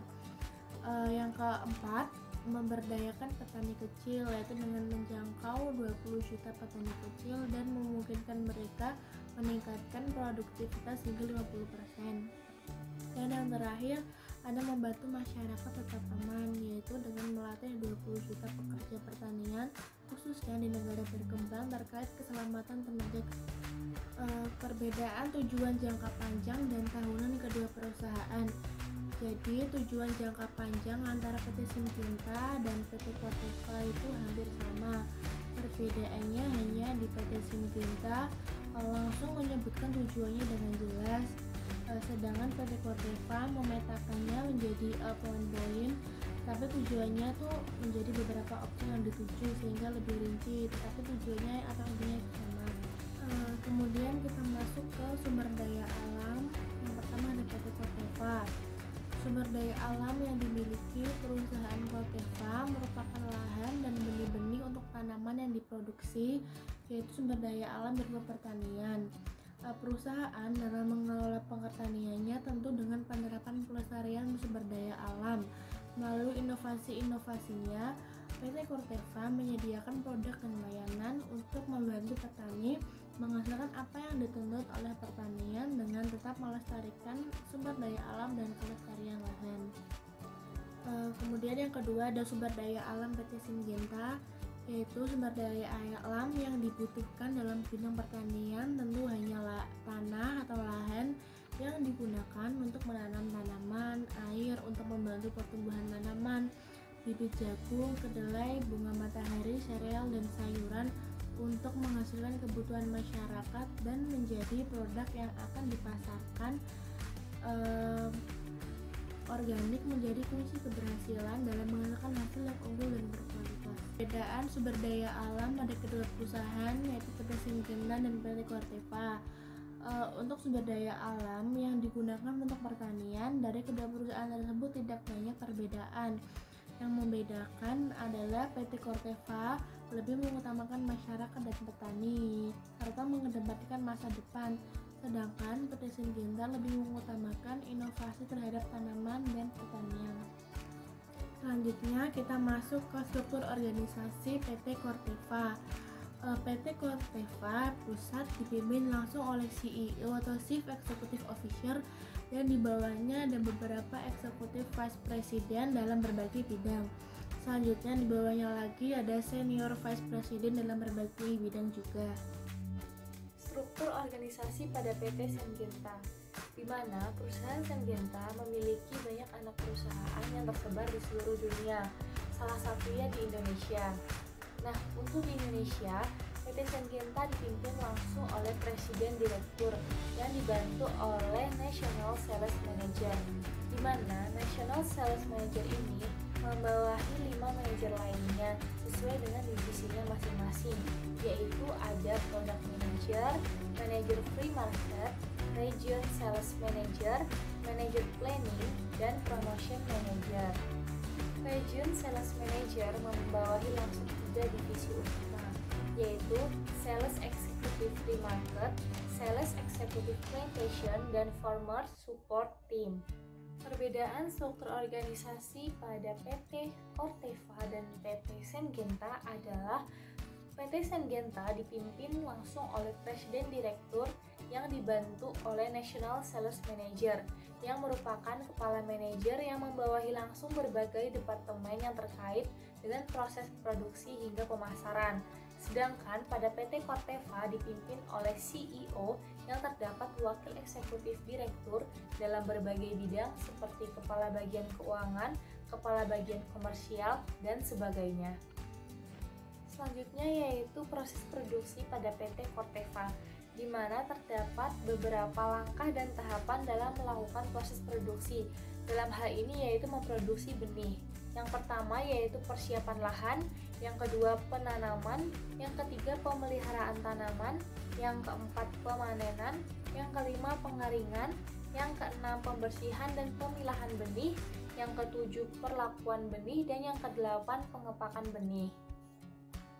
Yang keempat, memberdayakan petani kecil, yaitu dengan menjangkau 20 juta petani kecil dan memungkinkan mereka meningkatkan produktivitas hingga 50%. Dan yang terakhir, ada membantu masyarakat tetap aman, yaitu dengan melatih 20 juta pekerja pertanian khususnya di negara berkembang terkait keselamatan tenaga. Perbedaan tujuan jangka panjang dan tahunan kedua perusahaan. Jadi tujuan jangka panjang antara PT Syngenta dan PT Corteva itu hampir sama. Perbedaannya hanya di PT Syngenta langsung menyebutkan tujuannya dengan jelas, sedangkan PT Corteva memetakannya menjadi poin-poin, tapi tujuannya tuh menjadi beberapa opsi yang dituju sehingga lebih rinci, tetapi tujuannya atau intinya sama. Kemudian kita masuk ke sumber daya alam. Yang pertama ada PT Corteva. Sumber daya alam yang dimiliki perusahaan Corteva merupakan lahan dan benih-benih untuk tanaman yang diproduksi, yaitu sumber daya alam berupa pertanian. Perusahaan dalam mengelola pertaniannya tentu dengan penerapan pelestarian sumber daya alam. Melalui inovasi-inovasinya, PT Corteva menyediakan produk dan layanan untuk membantu petani menghasilkan apa yang dituntut oleh pertanian dengan tetap melestarikan sumber daya alam dan kelestarian lahan. Kemudian yang kedua ada sumber daya alam PT Syngenta, yaitu sumber daya alam yang dibutuhkan dalam bidang pertanian tentu hanyalah tanah atau lahan yang digunakan untuk menanam tanaman, air untuk membantu pertumbuhan tanaman, bibit jagung, kedelai, bunga matahari, sereal, dan sayuran untuk menghasilkan kebutuhan masyarakat dan menjadi produk yang akan dipasarkan. Organik menjadi kunci keberhasilan dalam menghasilkan hasil yang unggul dan berkualitas. Perbedaan sumber daya alam pada kedua perusahaan yaitu PT Syngenta dan PT Corteva. Untuk sumber daya alam yang digunakan untuk pertanian dari kedua perusahaan tersebut tidak banyak perbedaan. Yang membedakan adalah PT Corteva lebih mengutamakan masyarakat dan petani serta mengedepankan masa depan, sedangkan PT Syngenta lebih mengutamakan inovasi terhadap tanaman dan pertanian. Selanjutnya kita masuk ke struktur organisasi PT Corteva. PT Corteva pusat dipimpin langsung oleh CEO atau Chief Executive Officer, dan di bawahnya ada beberapa Executive Vice President dalam berbagai bidang. Selanjutnya di bawahnya lagi ada Senior Vice President dalam berbagai bidang juga. Struktur organisasi pada PT Syngenta, di mana perusahaan Syngenta memiliki banyak anak perusahaan yang tersebar di seluruh dunia, salah satunya di Indonesia. Nah, untuk di Indonesia, PT Syngenta dipimpin langsung oleh Presiden Direktur yang dibantu oleh National Sales Manager, di mana National Sales Manager ini membawahi 5 manajer lainnya sesuai dengan divisinya masing-masing, yaitu ada Product Manager, Manager Free Market, Region Sales Manager, Manager Planning, dan Promotion Manager. Region Sales Manager membawahi langsung 3 divisi utama, yaitu Sales Executive Free Market, Sales Executive Plantation, dan Farmer Support Team. Perbedaan struktur organisasi pada PT Corteva dan PT Syngenta adalah PT Syngenta dipimpin langsung oleh Presiden Direktur yang dibantu oleh National Sales Manager yang merupakan kepala manajer yang membawahi langsung berbagai departemen yang terkait dengan proses produksi hingga pemasaran. Sedangkan pada PT Corteva dipimpin oleh CEO yang terdapat wakil eksekutif direktur dalam berbagai bidang seperti kepala bagian keuangan, kepala bagian komersial, dan sebagainya. Selanjutnya yaitu proses produksi pada PT Corteva, di mana terdapat beberapa langkah dan tahapan dalam melakukan proses produksi. Dalam hal ini yaitu memproduksi benih. Yang pertama yaitu persiapan lahan, yang kedua penanaman, yang ketiga pemeliharaan tanaman, yang keempat pemanenan, yang kelima pengaringan, yang keenam pembersihan dan pemilahan benih, yang ketujuh perlakuan benih, dan yang kedelapan pengepakan benih.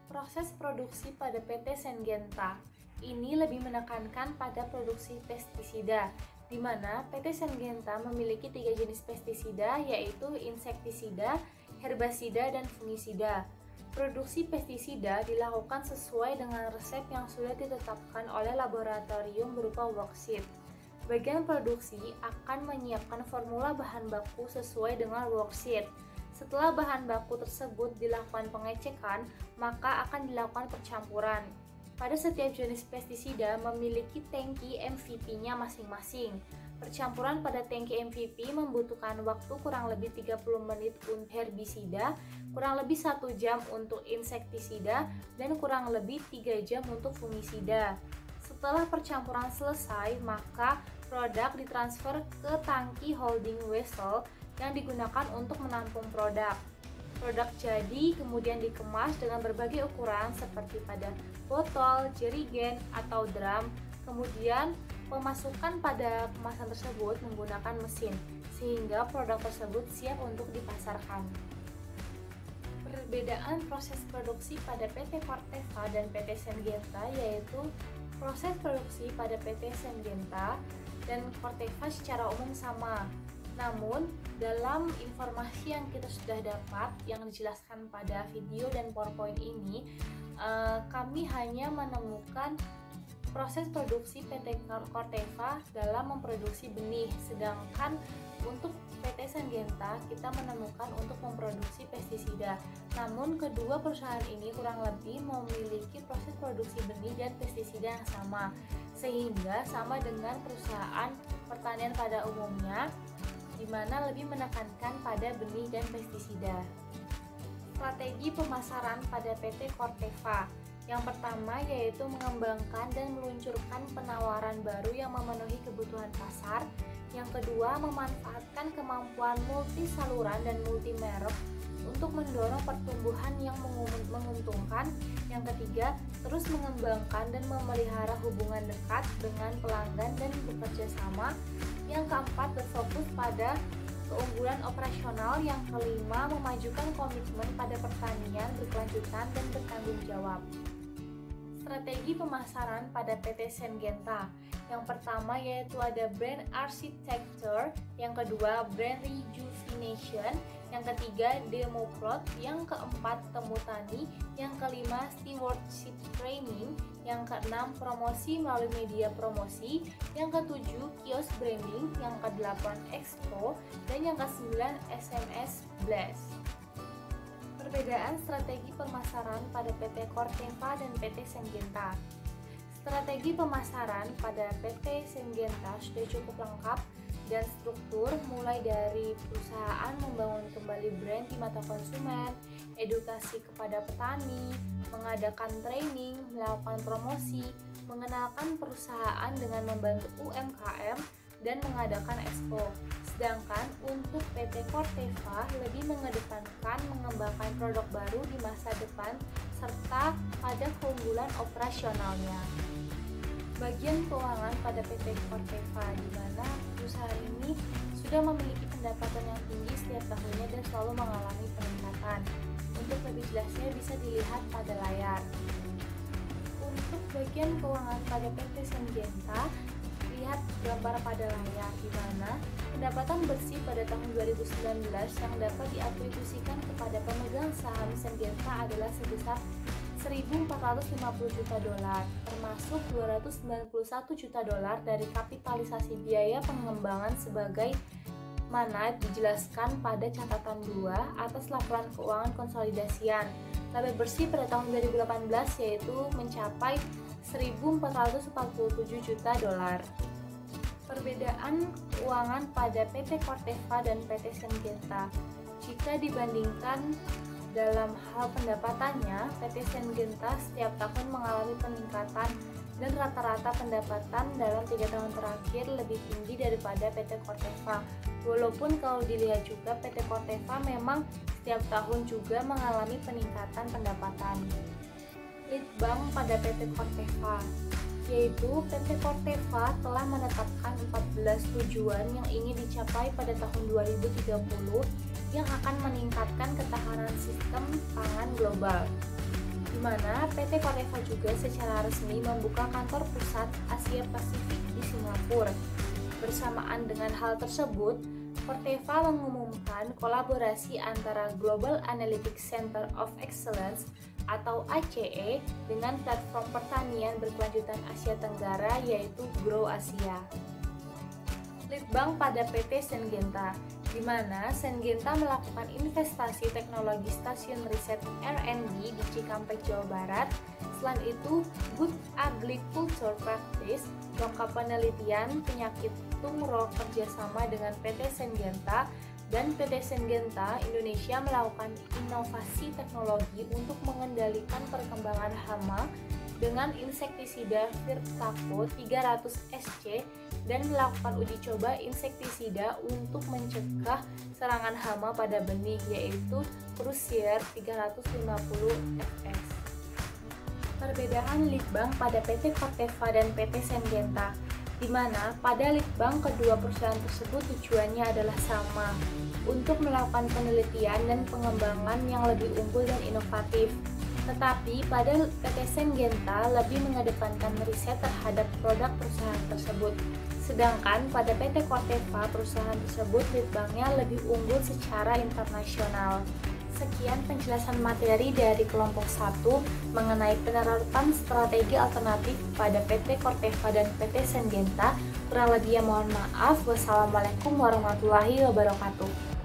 Proses produksi pada PT Syngenta ini lebih menekankan pada produksi pestisida, di mana PT Syngenta memiliki 3 jenis pestisida yaitu insektisida, herbasida, dan fungisida. Produksi pestisida dilakukan sesuai dengan resep yang sudah ditetapkan oleh laboratorium berupa worksheet. Bagian produksi akan menyiapkan formula bahan baku sesuai dengan worksheet. Setelah bahan baku tersebut dilakukan pengecekan, maka akan dilakukan percampuran. Pada setiap jenis pestisida memiliki tangki MVP-nya masing-masing. Percampuran pada tangki MVP membutuhkan waktu kurang lebih 30 menit untuk herbisida, kurang lebih 1 jam untuk insektisida, dan kurang lebih 3 jam untuk fungisida. Setelah percampuran selesai, maka produk ditransfer ke tangki holding vessel yang digunakan untuk menampung produk. Produk jadi kemudian dikemas dengan berbagai ukuran seperti pada botol, jerigen, atau drum. Kemudian pemasukan pada kemasan tersebut menggunakan mesin sehingga produk tersebut siap untuk dipasarkan. Perbedaan proses produksi pada PT Corteva dan PT Syngenta yaitu proses produksi pada PT Syngenta dan Corteva secara umum sama. Namun, dalam informasi yang kita sudah dapat yang dijelaskan pada video dan PowerPoint ini, kami hanya menemukan proses produksi PT Corteva dalam memproduksi benih, sedangkan untuk PT Syngenta kita menemukan untuk memproduksi pestisida. Namun, kedua perusahaan ini kurang lebih memiliki proses produksi benih dan pestisida yang sama, sehingga sama dengan perusahaan pertanian pada umumnya, di mana lebih menekankan pada benih dan pestisida. Strategi pemasaran pada PT Corteva. Yang pertama yaitu mengembangkan dan meluncurkan penawaran baru yang memenuhi kebutuhan pasar. Yang kedua, memanfaatkan kemampuan multi saluran dan multi merek untuk mendorong pertumbuhan yang menguntungkan. Yang ketiga, terus mengembangkan dan memelihara hubungan dekat dengan pelanggan dan bekerja sama. Yang keempat, berfokus pada keunggulan operasional. Yang kelima, memajukan komitmen pada pertanian berkelanjutan dan bertanggung jawab. Strategi pemasaran pada PT Syngenta. Yang pertama yaitu ada brand architecture, yang kedua brand rejuvenation, yang ketiga demo plot, yang keempat temu tani, yang kelima stewardship training, yang keenam promosi melalui media promosi, yang ketujuh kios branding, yang kedelapan expo, dan yang kesembilan SMS blast. Perbedaan strategi pemasaran pada PT Corteva dan PT Syngenta. Strategi pemasaran pada PT Syngenta sudah cukup lengkap dan struktur, mulai dari perusahaan membangun kembali brand di mata konsumen, edukasi kepada petani, mengadakan training, melakukan promosi, mengenalkan perusahaan dengan membantu UMKM, dan mengadakan expo. Sedangkan untuk PT Corteva lebih mengedepankan mengembangkan produk baru di masa depan serta pada keunggulan operasionalnya. Bagian keuangan pada PT Corteva, di mana perusahaan ini sudah memiliki pendapatan yang tinggi setiap tahunnya dan selalu mengalami peningkatan. Untuk lebih jelasnya bisa dilihat pada layar. Untuk bagian keuangan pada PT Syngenta, lihat gambar pada layar, di mana pendapatan bersih pada tahun 2019 yang dapat diatribusikan kepada pemegang saham Syngenta adalah sebesar $1.450 juta, termasuk $291 juta dari kapitalisasi biaya pengembangan sebagai mana dijelaskan pada catatan 2 atas laporan keuangan konsolidasian. Laba bersih pada tahun 2018 yaitu mencapai $1.447 juta. Perbedaan keuangan pada PT Corteva dan PT Syngenta. Jika dibandingkan dalam hal pendapatannya, PT Syngenta setiap tahun mengalami peningkatan dan rata-rata pendapatan dalam 3 tahun terakhir lebih tinggi daripada PT Corteva. Walaupun kalau dilihat juga PT Corteva memang setiap tahun juga mengalami peningkatan pendapatan. Litbang pada PT Corteva, yaitu PT Corteva telah menetapkan 14 tujuan yang ingin dicapai pada tahun 2030 yang akan meningkatkan ketahanan sistem pangan global, di mana PT Corteva juga secara resmi membuka kantor pusat Asia Pasifik di Singapura. Bersamaan dengan hal tersebut, Corteva mengumumkan kolaborasi antara Global Analytics Center of Excellence atau ACE dengan platform pertanian berkelanjutan Asia Tenggara yaitu Grow Asia. Litbang pada PT Syngenta, di mana Syngenta melakukan investasi teknologi stasiun riset R&D di Cikampek, Jawa Barat. Selain itu, Good Agriculture Practice, lengkap penelitian penyakit tungro kerjasama dengan PT Syngenta dan PT Syngenta Indonesia melakukan inovasi teknologi untuk mengendalikan perkembangan hama dengan insektisida Virtaco 300 SC dan melakukan uji coba insektisida untuk mencegah serangan hama pada benih yaitu Crucier 350 FS. Perbedaan litbang pada PT Corteva dan PT Syngenta, di mana pada litbang kedua perusahaan tersebut tujuannya adalah sama, untuk melakukan penelitian dan pengembangan yang lebih unggul dan inovatif. Tetapi pada PT Syngenta lebih mengedepankan riset terhadap produk perusahaan tersebut. Sedangkan pada PT Corteva perusahaan tersebut litbangnya lebih unggul secara internasional. Sekian penjelasan materi dari kelompok 1 mengenai penerapan strategi alternatif pada PT Corteva dan PT Syngenta. Kurang lebihnya mohon maaf. Wassalamualaikum warahmatullahi wabarakatuh.